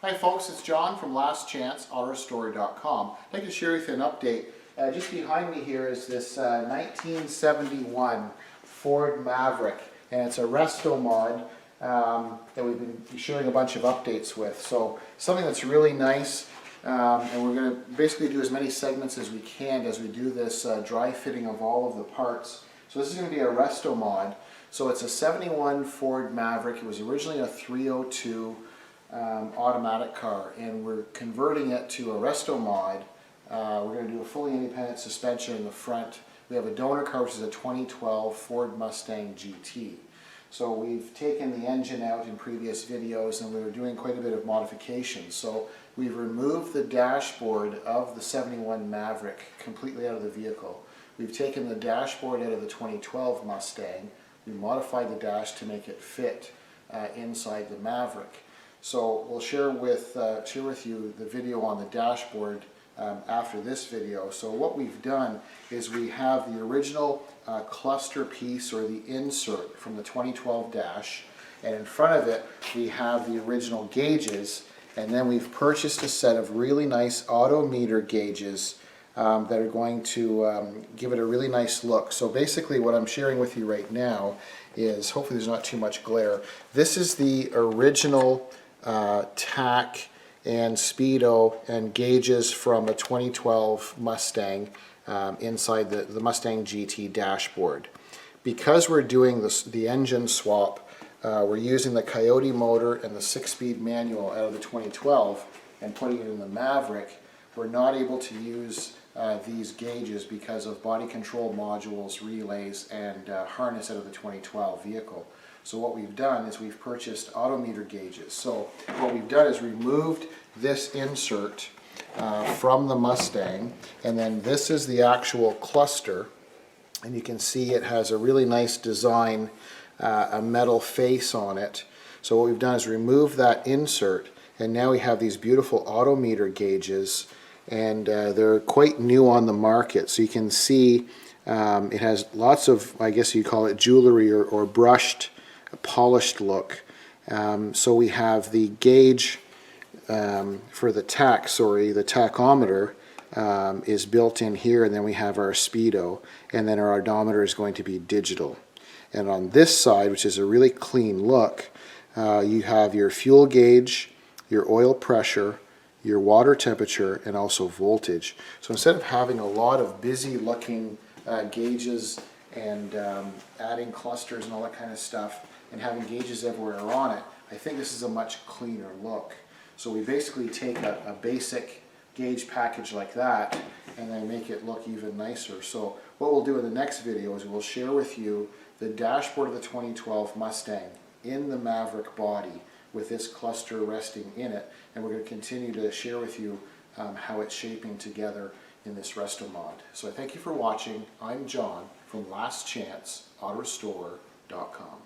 Hi folks, it's John from lastchanceautorestore.com. I'd like to share with you an update. Just behind me here is this 1971 Ford Maverick, and it's a Resto mod that we've been sharing a bunch of updates with. So something that's really nice, and we're going to basically do as many segments as we can as we do this dry fitting of all of the parts. So this is going to be a Resto mod. So it's a 71 Ford Maverick. It was originally a 302 automatic car, and we're converting it to a Resto mod. We're going to do a fully independent suspension in the front. We have a donor car, which is a 2012 Ford Mustang GT. So we've taken the engine out in previous videos, and we were doing quite a bit of modifications. So we've removed the dashboard of the 71 Maverick completely out of the vehicle. We've taken the dashboard out of the 2012 Mustang. We modified the dash to make it fit inside the Maverick. So we'll share with you the video on the dashboard after this video. So what we've done is we have the original cluster piece, or the insert from the 2012 dash, and in front of it we have the original gauges, and then we've purchased a set of really nice AutoMeter gauges that are going to give it a really nice look. So basically what I'm sharing with you right now is, hopefully there's not too much glare, this is the original tack and speedo and gauges from a 2012 Mustang inside the Mustang GT dashboard. Because we're doing the engine swap, we're using the Coyote motor and the 6-speed manual out of the 2012 and putting it in the Maverick. We're not able to use these gauges because of body control modules, relays, and harness out of the 2012 vehicle. So what we've done is we've purchased AutoMeter gauges. So what we've done is removed this insert from the Mustang, and then this is the actual cluster, and you can see it has a really nice design, a metal face on it. So what we've done is remove that insert, and now we have these beautiful AutoMeter gauges, and they're quite new on the market. So you can see it has lots of, I guess you call it jewelry or brushed, polished look. So we have the gauge for the tack, the tachometer is built in here, and then we have our speedo, and then our odometer is going to be digital. And on this side, which is a really clean look, you have your fuel gauge, your oil pressure, your water temperature, and also voltage. So instead of having a lot of busy looking gauges and adding clusters and all that kind of stuff and having gauges everywhere on it, I think this is a much cleaner look. So we basically take a basic gauge package like that and then make it look even nicer. So what we'll do in the next video is we'll share with you the dashboard of the 2012 Mustang in the Maverick body with this cluster resting in it, and we're going to continue to share with you how it's shaping together in this Resto mod. So I thank you for watching. I'm John from lastchanceautorestore.com.